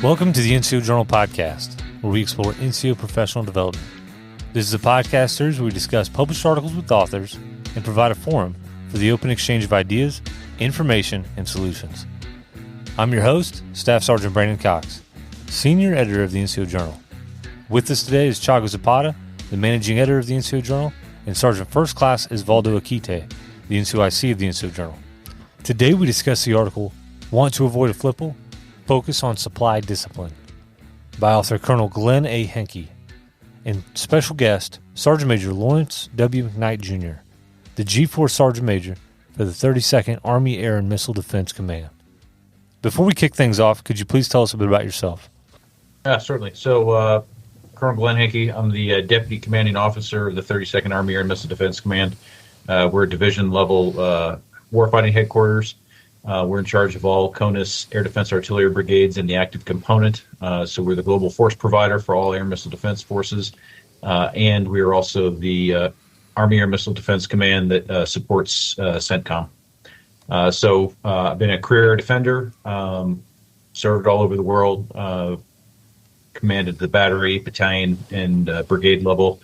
Welcome to the NCO Journal podcast, where we explore NCO professional development. This is a podcast series where we discuss published articles with authors and provide a forum for the open exchange of ideas, information, and solutions. I'm your host, Staff Sergeant Brandon Cox, Senior Editor of the NCO Journal. With us today is Chago Zapata, the Managing Editor of the NCO Journal, and Sergeant First Class Osvaldo Akite, the NCOIC of the NCO Journal. Today we discuss the article, Want to Avoid a FLIPL? Focus on Supply Discipline, by author Colonel Glenn A. Henke, and special guest, Sergeant Major Lawrence W. McKnight Jr., the G4 Sergeant Major for the 32nd Army Air and Missile Defense Command. Before we kick things off, could you please tell us a bit about yourself? Yeah, certainly. So, Colonel Glenn Henke, I'm the Deputy Commanding Officer of the 32nd Army Air and Missile Defense Command. We're a division-level warfighting headquarters. We're in charge of all CONUS air defense artillery brigades and the active component. So we're the global force provider for all air missile defense forces. And we are also the Army Air Missile Defense Command that supports CENTCOM. So I've been a career air defender, served all over the world, commanded the battery, battalion, and brigade level.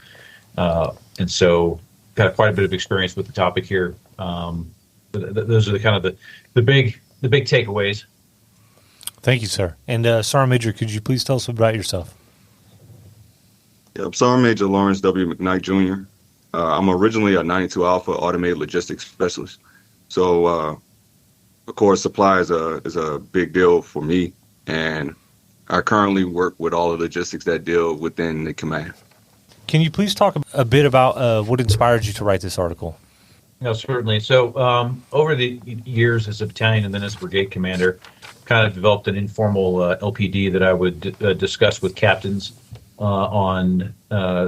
And so got quite a bit of experience with the topic here. Those are the kind of the big takeaways. Thank you, sir. And Sergeant Major, could you please tell us about yourself? Yeah, I'm Sergeant Major Lawrence W. McKnight Jr. I'm originally a 92 Alpha automated logistics specialist. So, of course, supply is a big deal for me, and I currently work with all the logistics that deal within the command. Can you please talk a bit about what inspired you to write this article? No, certainly. So over the years as a battalion and then as brigade commander, kind of developed an informal LPD that I would discuss with captains on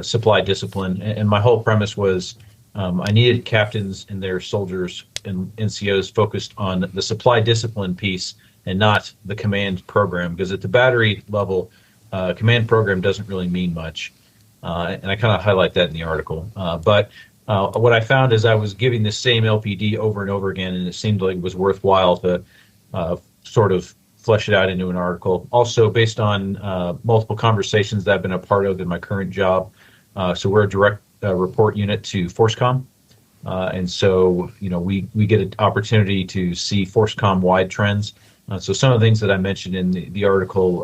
supply discipline. And my whole premise was I needed captains and their soldiers and NCOs focused on the supply discipline piece and not the command program, because at the battery level, command program doesn't really mean much. And I kind of highlight that in the article. But what I found is I was giving the same LPD over and over again, and it seemed like it was worthwhile to sort of flesh it out into an article. Also, based on multiple conversations that I've been a part of in my current job. So we're a direct report unit to FORCECOM. And so, we get an opportunity to see FORCECOM-wide trends. So some of the things that I mentioned in the article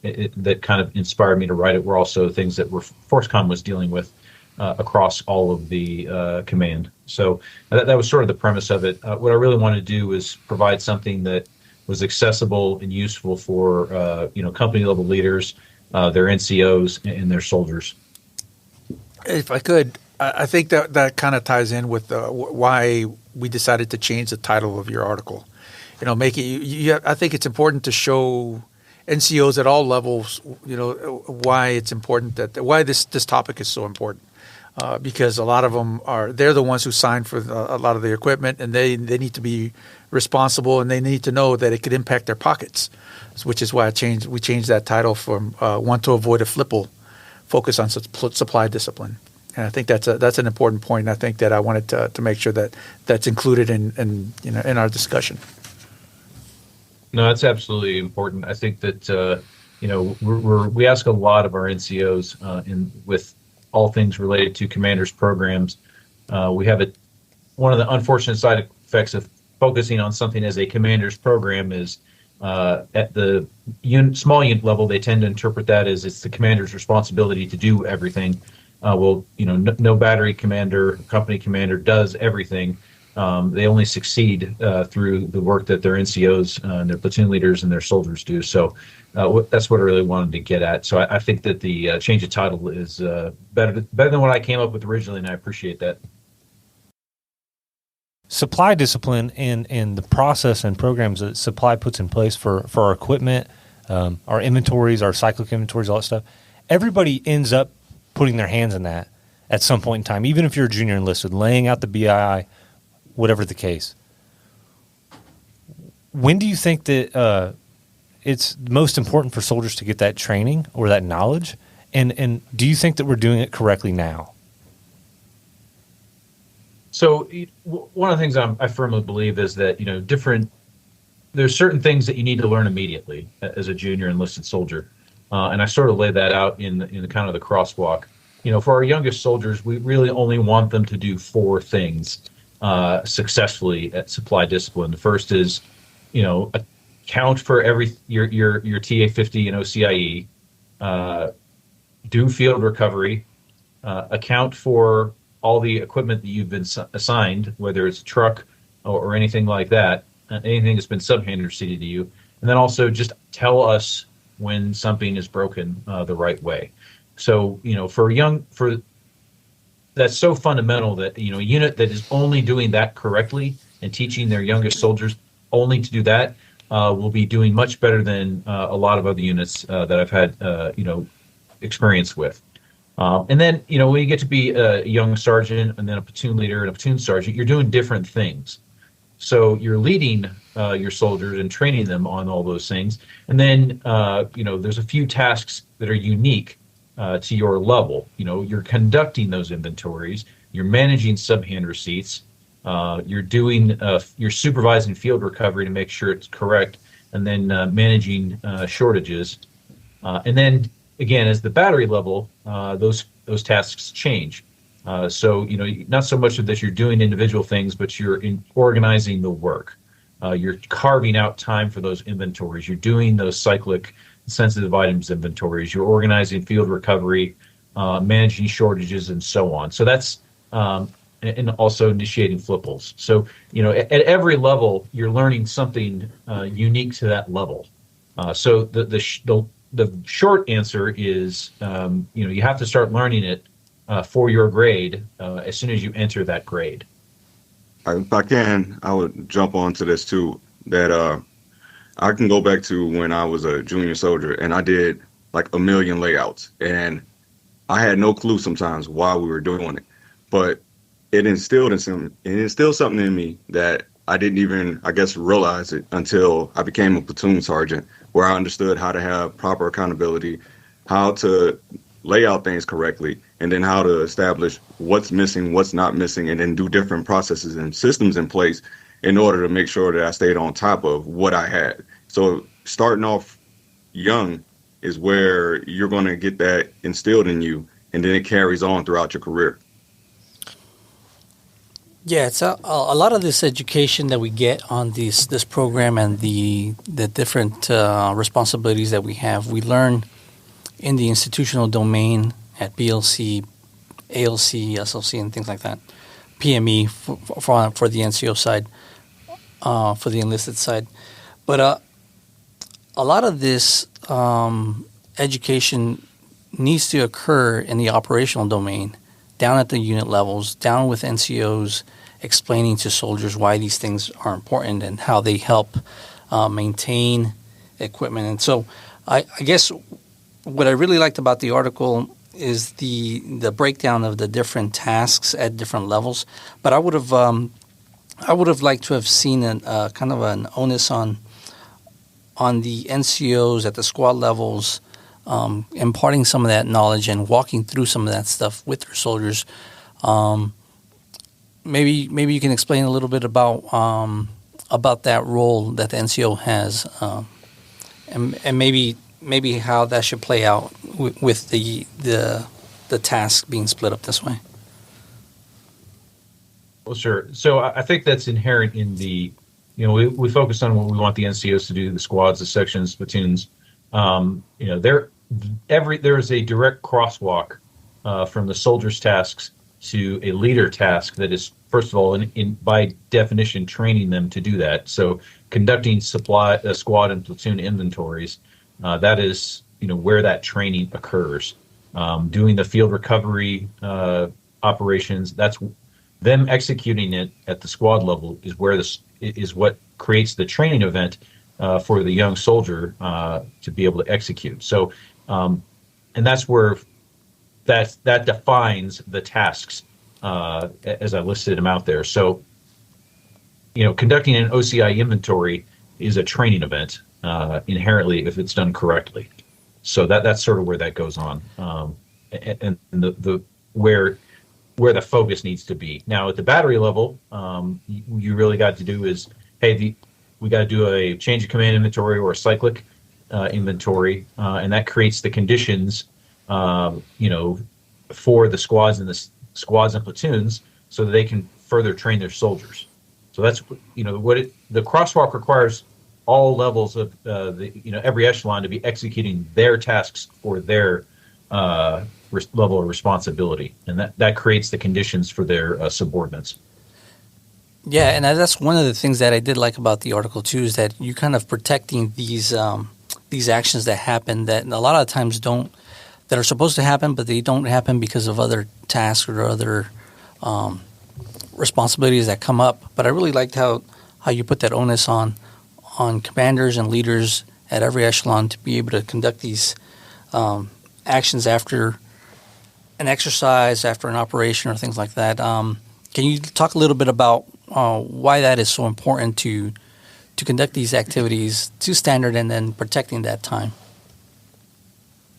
that kind of inspired me to write it were also things that FORCECOM was dealing with across all of the command. So that was sort of the premise of it. What I really wanted to do was provide something that was accessible and useful for company level leaders, their NCOs, and their soldiers. If I could, I think that kind of ties in with why we decided to change the title of your article. I think it's important to show NCOs at all levels, why it's important why this topic is so important. Because a lot of them they're the ones who sign for a lot of the equipment, and they need to be responsible, and they need to know that it could impact their pockets, which is why we changed that title from Want to Avoid a FLIPL, Focus on Supply Discipline. And I think that's an important point, and I think that I wanted to make sure that that's included in our discussion. No, that's absolutely important. I think that we ask a lot of our NCOs with all things related to commanders' programs. We have one of the unfortunate side effects of focusing on something as a commander's program is at the small unit level, they tend to interpret that as it's the commander's responsibility to do everything. No battery commander, company commander does everything. They only succeed through the work that their NCOs and their platoon leaders and their soldiers do. So that's what I really wanted to get at. So I think that the change of title is better than what I came up with originally, and I appreciate that. Supply discipline and the process and programs that supply puts in place for our equipment, our inventories, our cyclic inventories, all that stuff. Everybody ends up putting their hands in that at some point in time, even if you're a junior enlisted, laying out the BII, whatever the case. When do you think that it's most important for soldiers to get that training or that knowledge? And do you think that we're doing it correctly now? So one of the things I firmly believe is that different there's certain things that you need to learn immediately as a junior enlisted soldier, and I sort of lay that out in the kind of the crosswalk. For our youngest soldiers, we really only want them to do 4 things successfully at supply discipline. The first is, account for your TA-50 and OCIE, do field recovery, account for all the equipment that you've been assigned, whether it's a truck or anything like that, anything that's been subhanded seated to you, and then also just tell us when something is broken the right way. So, that's so fundamental that, a unit that is only doing that correctly and teaching their youngest soldiers only to do that will be doing much better than a lot of other units that I've had, experience with. And then, when you get to be a young sergeant and then a platoon leader and a platoon sergeant, you're doing different things. So you're leading your soldiers and training them on all those things. And then, there's a few tasks that are unique to your level. You're conducting those inventories, you're managing sub-hand receipts, you're supervising field recovery to make sure it's correct, and then managing shortages. And then, again, as the battery level, those tasks change. So, not so much of that you're doing individual things, but you're organizing the work. You're carving out time for those inventories. You're doing those cyclic sensitive items inventories. You're organizing field recovery, managing shortages, and so on. So that's, and also initiating FLIPLs. So, at every level, you're learning something unique to that level. So the short answer is, you have to start learning it for your grade as soon as you enter that grade. If I can, I would jump onto this too, that I can go back to when I was a junior soldier and I did like a million layouts, and I had no clue sometimes why we were doing it, but it instilled something in me that I didn't even, I guess, realize it until I became a platoon sergeant, where I understood how to have proper accountability, how to lay out things correctly, and then how to establish what's missing, what's not missing, and then do different processes and systems in place in order to make sure that I stayed on top of what I had. So starting off young is where you're going to get that instilled in you, and then it carries on throughout your career. Yeah, it's a lot of this education that we get on this program and the different responsibilities that we have. We learn in the institutional domain at BLC, ALC, SLC, and things like that. PME for the NCO side, for the enlisted side. But a lot of this education needs to occur in the operational domain, down at the unit levels, down with NCOs, explaining to soldiers why these things are important and how they help maintain equipment. And so I guess what I really liked about the article is the breakdown of the different tasks at different levels. But I would have liked to have seen a kind of an onus on the NCOs at the squad levels, imparting some of that knowledge and walking through some of that stuff with their soldiers. Maybe you can explain a little bit about that role that the NCO has, and maybe how that should play out with the task being split up this way. Well, sure. So I think that's inherent in the, we focus on what we want the NCOs to do, the squads, the sections, platoons. There is a direct crosswalk from the soldier's tasks to a leader task that is, first of all, by definition, training them to do that. So conducting squad and platoon inventories, that is, where that training occurs. Doing the field recovery operations, that's them executing it at the squad level is where this is what creates the training event for the young soldier to be able to execute. So, and that's where that defines the tasks as I listed them out there. So, conducting an OCI inventory is a training event inherently if it's done correctly. So that's sort of where that goes on, and the where the focus needs to be. Now at the battery level, you really got to do is, hey, we got to do a change of command inventory or a cyclic inventory, and that creates the conditions, for the squads and platoons, so that they can further train their soldiers. So that's the crosswalk requires all levels of every echelon to be executing their tasks for their level of responsibility, and that creates the conditions for their subordinates. Yeah, and that's one of the things that I did like about the article too, is that you're kind of protecting these actions that happen that a lot of times that are supposed to happen, but they don't happen because of other tasks or other responsibilities that come up. But I really liked how you put that onus on commanders and leaders at every echelon to be able to conduct these actions after an exercise, after an operation, or things like that. Can you talk a little bit about why that is so important to conduct these activities to standard and then protecting that time?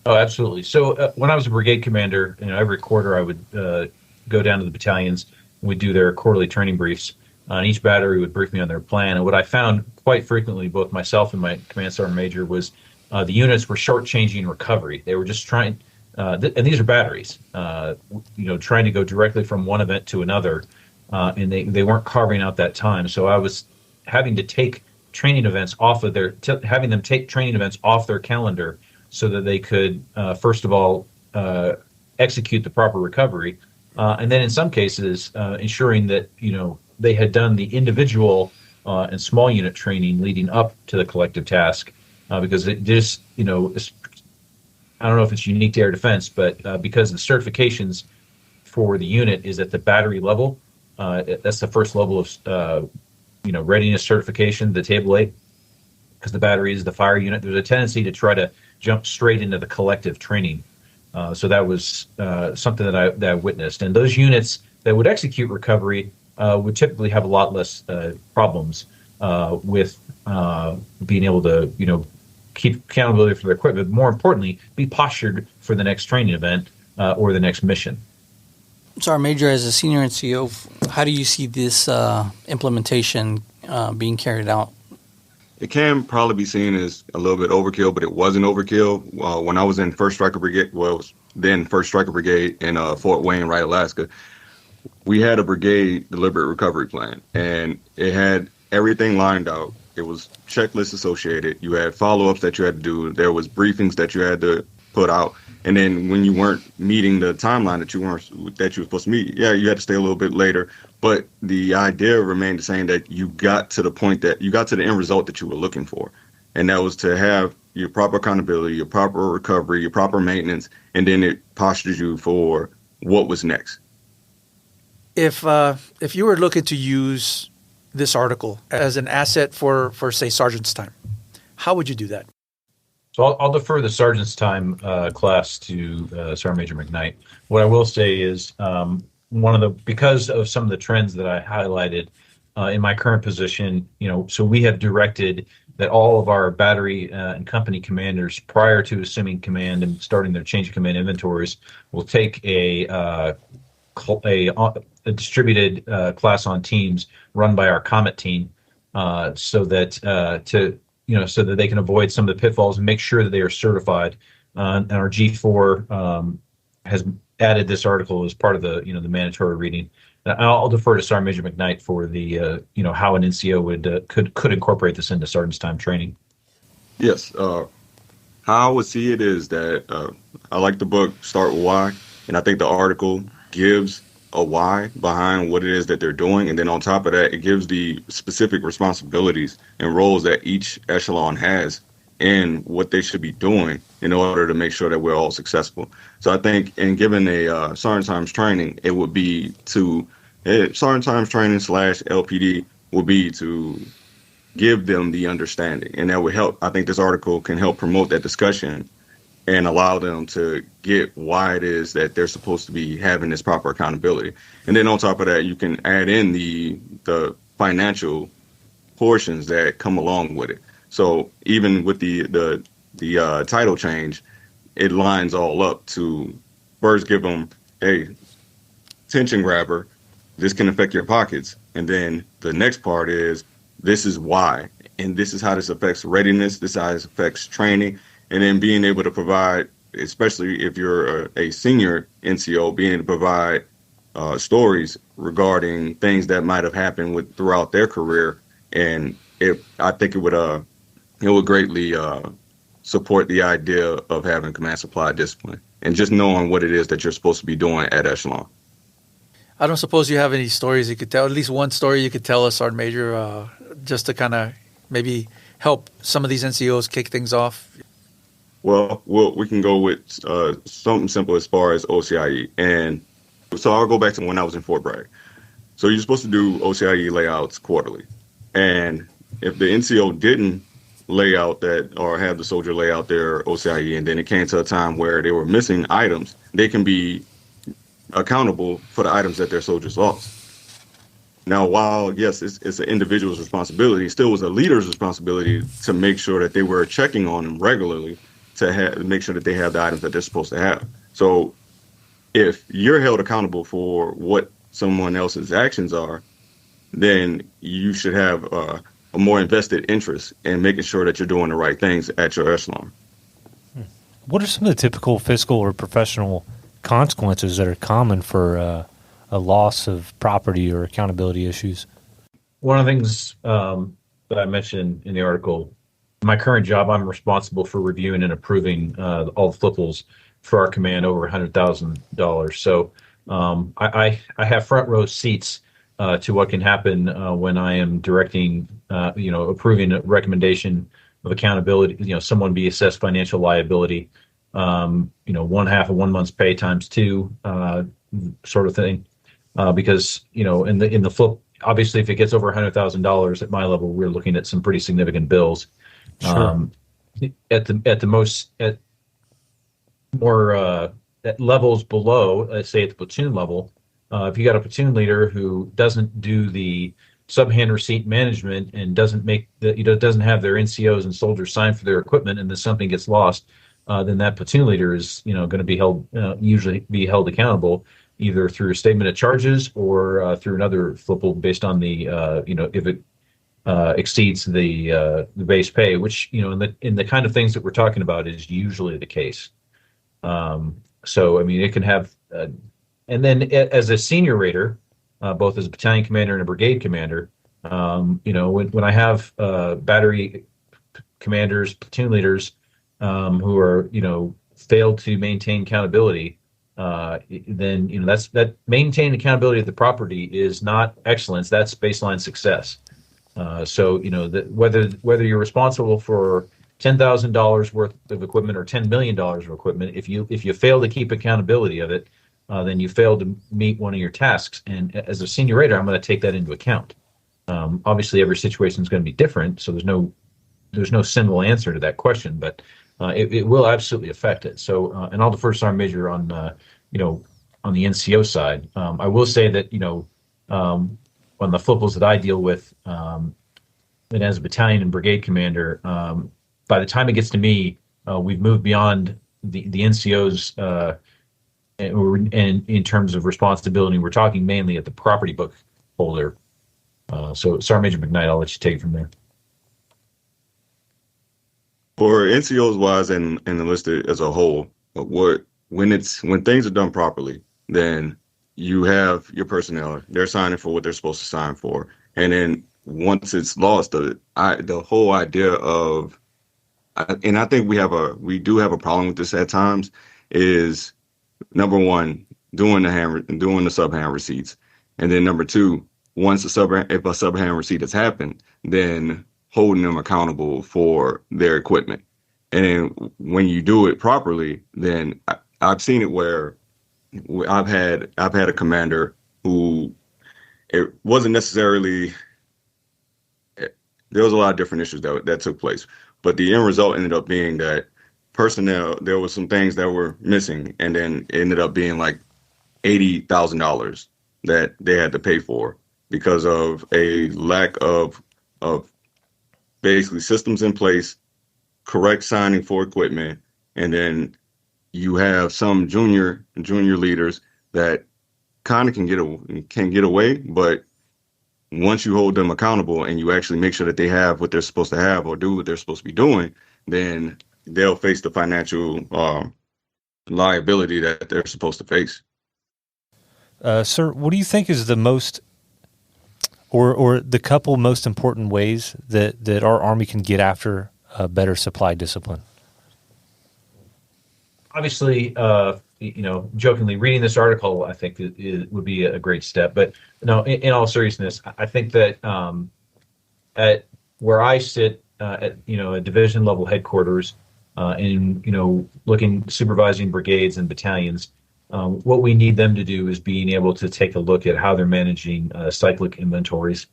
Oh, absolutely. So when I was a brigade commander, every quarter I would go down to the battalions. We'd do their quarterly training briefs. And each battery would brief me on their plan. And what I found quite frequently, both myself and my command sergeant major, was the units were shortchanging recovery. They were just trying, and these are batteries, trying to go directly from one event to another, and they weren't carving out that time. So I was having to take training events off of having them take training events off their calendar, so that they could, first of all, execute the proper recovery, and then in some cases, ensuring that they had done the individual and small unit training leading up to the collective task, because it just, I don't know if it's unique to air defense, but because the certifications for the unit is at the battery level, that's the first level of readiness certification, the table 8, because the battery is the fire unit. There's a tendency to try to jump straight into the collective training. So that was something that I witnessed. And those units that would execute recovery would typically have a lot less problems with being able to, keep accountability for their equipment. More importantly, be postured for the next training event or the next mission. Sergeant Major, as a senior NCO, how do you see this implementation being carried out? It can probably be seen as a little bit overkill, but it wasn't overkill. When I was in 1st Striker Brigade, well, it was then 1st Striker Brigade in Fort Wayne, Wright, Alaska, we had a brigade deliberate recovery plan, and it had everything lined out. It was checklists associated. You had follow-ups that you had to do. There was briefings that you had to put out. And then when you weren't meeting the timeline that you were supposed to meet, you had to stay a little bit later. But the idea remained the same, that you got to the point that you got to the end result that you were looking for. And that was to have your proper accountability, your proper recovery, your proper maintenance, and then it postures you for what was next. If you were looking to use this article as an asset for say, sergeant's time, how would you do that? So I'll defer the sergeant's time class to Sergeant Major McKnight. What I will say is because of some of the trends that I highlighted in my current position, so we have directed that all of our battery and company commanders, prior to assuming command and starting their change of command inventories, will take a distributed class on teams run by our Comet team, so that they can avoid some of the pitfalls and make sure that they are certified. And our G4 has added this article as part of the the mandatory reading. And I'll defer to Sergeant Major McKnight for the how an NCO would could incorporate this into sergeant's time training. Yes, how I would see it is that I like the book Start With Why, and I think the article gives a why behind what it is that they're doing, and then on top of that, it gives the specific responsibilities and roles that each echelon has and what they should be doing in order to make sure that we're all successful. So I think in giving a sergeant times training, it would be to sergeant times training / LPD would be to give them the understanding, and that would help. I think this article can help promote that discussion and allow them to get why it is that they're supposed to be having this proper accountability. And then on top of that, you can add in the financial portions that come along with it. So even with the title change, it lines all up to first give them a tension grabber. This can affect your pockets. And then the next part is, this is why. and this is how this affects readiness, this is how this affects training, and then being able to provide, especially if you're a senior NCO, being able to provide stories regarding things that might have happened throughout their career, and I think it would greatly support the idea of having command supply discipline and just knowing what it is that you're supposed to be doing at echelon. I don't suppose you have any stories you could tell, at least one story you could tell us, Sergeant Major, just to kind of maybe help some of these NCOs kick things off? Well, we can go with something simple as far as OCIE. And so I'll go back to when I was in Fort Bragg. So you're supposed to do OCIE layouts quarterly. And if the NCO didn't lay out that or have the soldier lay out their OCIE, and then it came to a time where they were missing items, they can be accountable for the items that their soldiers lost. Now, while, yes, it's an individual's responsibility, it still was a leader's responsibility to make sure that they were checking on them regularly to make sure that they have the items that they're supposed to have. So if you're held accountable for what someone else's actions are, then you should have a more invested interest in making sure that you're doing the right things at your echelon. What are some of the typical fiscal or professional consequences that are common for a loss of property or accountability issues? One of the things that I mentioned in the article, my current job, I'm responsible for reviewing and approving all the FLIPLs for our command over $100,000. So I have front row seats to what can happen when I am directing, approving a recommendation of accountability. Someone be assessed financial liability, 1/2 of 1 month's pay times 2, sort of thing. Because in the flip, obviously, if it gets over $100,000 at my level, we're looking at some pretty significant bills. Sure. At levels below, let's say at the platoon level, if you got a platoon leader who doesn't do the sub-hand receipt management and doesn't have their NCOs and soldiers sign for their equipment, and then something gets lost, then that platoon leader is going to be usually held accountable, either through a statement of charges or through another FLIPL based on the if it exceeds the base pay, which in the kind of things that we're talking about is usually the case. So I mean, it can have, and then as a senior rater, both as a battalion commander and a brigade commander, when I have battery commanders, platoon leaders who are failed to maintain accountability, then that maintaining accountability of the property is not excellence. That's baseline success. So whether you're responsible for $10,000 worth of equipment or $10 million of equipment, if you fail to keep accountability of it, then you fail to meet one of your tasks. And as a senior rater, I'm going to take that into account. Obviously, every situation is going to be different, so there's no single answer to that question, but it will absolutely affect it. So, and I'll defer to Sergeant Major on the NCO side. I will say that on the FLIPLs that I deal with, and as a battalion and brigade commander, by the time it gets to me, we've moved beyond the NCOs, and in terms of responsibility, we're talking mainly at the property book holder. So, Sergeant Major McKnight, I'll let you take it from there. For NCOs wise and enlisted as a whole, when things are done properly, then you have your personnel, they're signing for what they're supposed to sign for. And then once it's lost, the whole idea of, and I think we do have a problem with this at times, is number one, doing the sub-hand receipts. And then number two, if a sub-hand receipt has happened, then holding them accountable for their equipment. And when you do it properly, then I've seen it where I've had a commander who, it wasn't necessarily, there was a lot of different issues that took place, but the end result ended up being that personnel, there was some things that were missing, and then it ended up being like $80,000 that they had to pay for because of a lack of basically systems in place, correct signing for equipment, and then you have some junior leaders that kind of can get away, but once you hold them accountable and you actually make sure that they have what they're supposed to have or do what they're supposed to be doing, then they'll face the financial liability that they're supposed to face. Sir, what do you think is the most, or the couple most important ways that our Army can get after a better supply discipline? Obviously, jokingly, reading this article, I think it would be a great step. But no, in all seriousness, I think that at where I sit at a division level headquarters, supervising brigades and battalions, what we need them to do is being able to take a look at how they're managing cyclic inventories.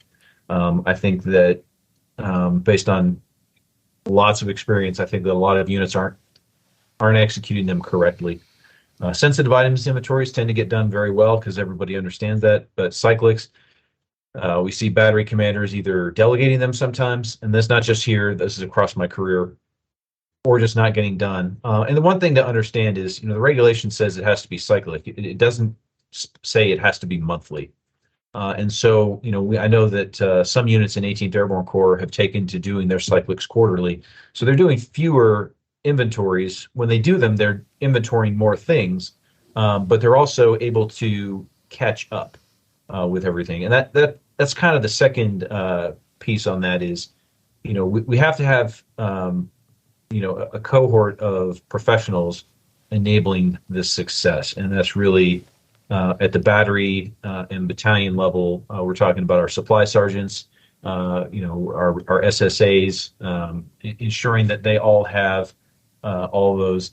I think that based on lots of experience, I think that a lot of units aren't executing them correctly. Sensitive items inventories tend to get done very well because everybody understands that, but cyclics, we see battery commanders either delegating them sometimes, and that's not just here, this is across my career, or just not getting done. And the one thing to understand is, the regulation says it has to be cyclic. It doesn't say it has to be monthly. And so, I know that some units in 18th Airborne Corps have taken to doing their cyclics quarterly. So they're doing fewer inventories. When they do them, they're inventorying more things, but they're also able to catch up with everything. And that's kind of the second piece on that is, we have to have a cohort of professionals enabling this success, and that's really at the battery and battalion level. We're talking about our supply sergeants, our SSAs, ensuring that they all have all those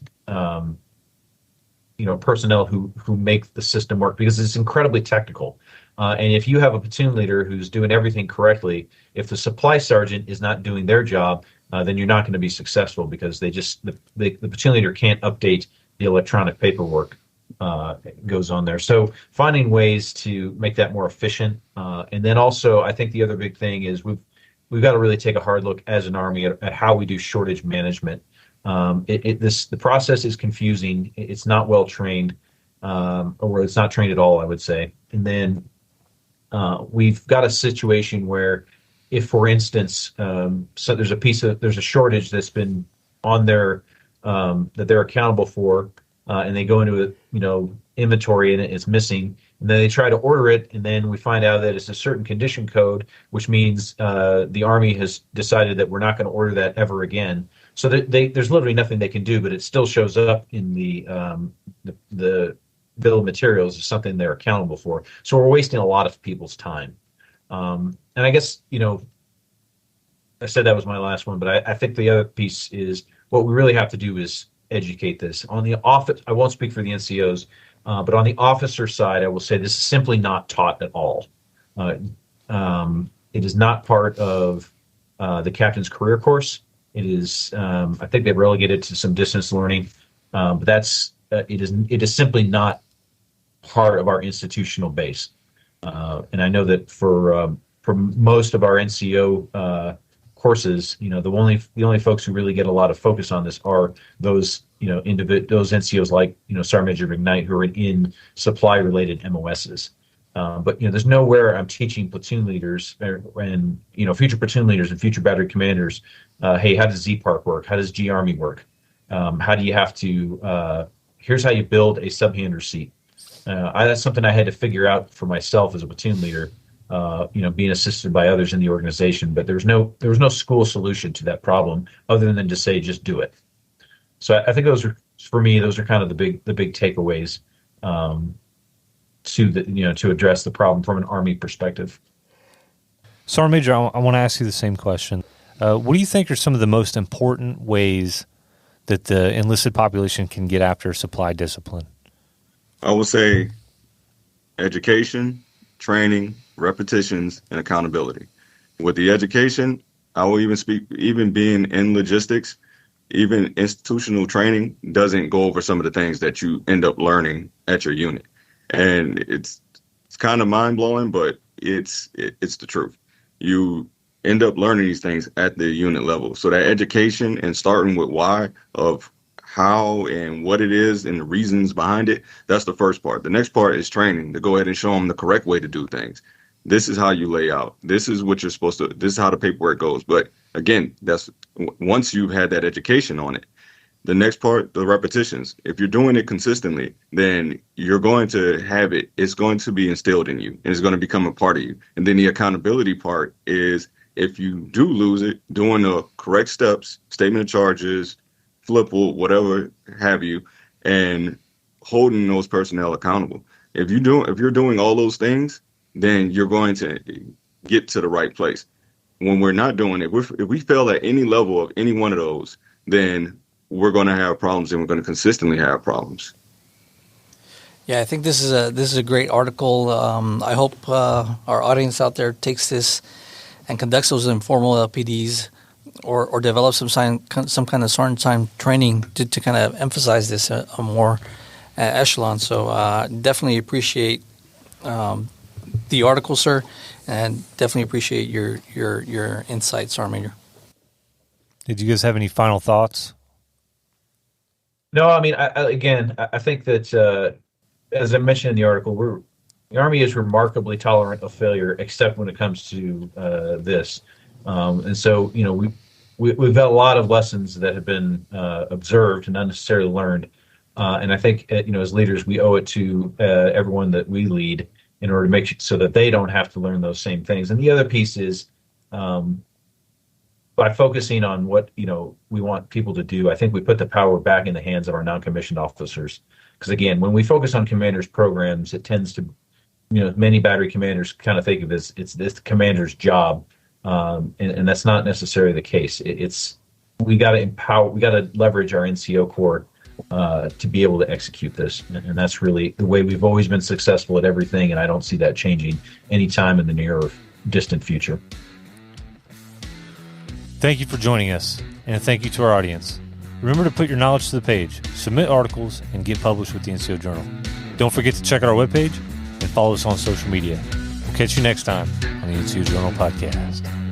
personnel who make the system work, because it's incredibly technical. And if you have a platoon leader who's doing everything correctly, if the supply sergeant is not doing their job, then you're not going to be successful, because the platoon leader can't update the electronic paperwork goes on there. So finding ways to make that more efficient, and then also I think the other big thing is we've got to really take a hard look as an Army at how we do shortage management. The process is confusing. It's not well trained, or it's not trained at all, I would say. And then we've got a situation where, if, for instance, so there's a shortage that's been on there that they're accountable for, and they go into inventory and it's missing, and then they try to order it, and then we find out that it's a certain condition code, which means the Army has decided that we're not going to order that ever again. So there's literally nothing they can do, but it still shows up in the bill of materials as something they're accountable for. So we're wasting a lot of people's time. And I guess, I said that was my last one, but I think the other piece is what we really have to do is educate this. On the office, I won't speak for the NCOs, but on the officer side, I will say this is simply not taught at all. It is not part of the captain's career course. It is, I think they've relegated to some distance learning, but it is simply not part of our institutional base. And I know that for most of our NCO courses, the only folks who really get a lot of focus on this are those those NCOs like Sergeant Major McKnight, who are in supply related MOSs. But there's nowhere I'm teaching platoon leaders and future platoon leaders and future battery commanders, hey, how does Z-Park work? How does G-Army work? How do you have to? Here's how you build a subhander seat. That's something I had to figure out for myself as a platoon leader. Being assisted by others in the organization, but there was no school solution to that problem other than to say just do it. So I think those are kind of the big takeaways to address the problem from an Army perspective. Sergeant Major, I want to ask you the same question. What do you think are some of the most important ways that the enlisted population can get after supply discipline? I would say education, training, repetitions, and accountability. With the education, I will even being in logistics, even institutional training doesn't go over some of the things that you end up learning at your unit. And it's kind of mind-blowing, but it's the truth. You end up learning these things at the unit level. So that education and starting with why of how and what it is and the reasons behind it, that's the first part. The next part is training, to go ahead and show them the correct way to do things. This is how you lay out. This is what you're supposed to. This is how the paperwork goes. But again, that's once you've had that education on it. The next part, the repetitions. If you're doing it consistently, then you're going to have it. It's going to be instilled in you, and it's going to become a part of you. And then the accountability part is, if you do lose it, doing the correct steps, statement of charges, FLIPL, whatever have you, and holding those personnel accountable. If you're doing all those things, then you're going to get to the right place. When we're not doing it, if we fail at any level of any one of those, then we're going to have problems, and we're going to consistently have problems. Yeah, I think this is a great article. I hope our audience out there takes this and conducts those informal LPDs, or develops some kind of sergeant time training to kind of emphasize this a more echelon. So definitely appreciate the article, sir, and definitely appreciate your insights, Sergeant Major. Did you guys have any final thoughts? No, I mean, I think that as I mentioned in the article, the Army is remarkably tolerant of failure, except when it comes to this. And so, we've got a lot of lessons that have been observed and not necessarily learned. And I think, as leaders, we owe it to everyone that we lead in order to make sure so that they don't have to learn those same things. And the other piece is, by focusing on what we want people to do, I think we put the power back in the hands of our non-commissioned officers. Because again, when we focus on commanders' programs, it tends to, many battery commanders kind of think of it as it's this commander's job, and that's not necessarily the case. We got to leverage our NCO Corps to be able to execute this, and that's really the way we've always been successful at everything. And I don't see that changing anytime in the near or distant future. Thank you for joining us, and thank you to our audience. Remember to put your knowledge to the page, submit articles, and get published with the NCO Journal. Don't forget to check out our webpage and follow us on social media. We'll catch you next time on the NCO Journal podcast.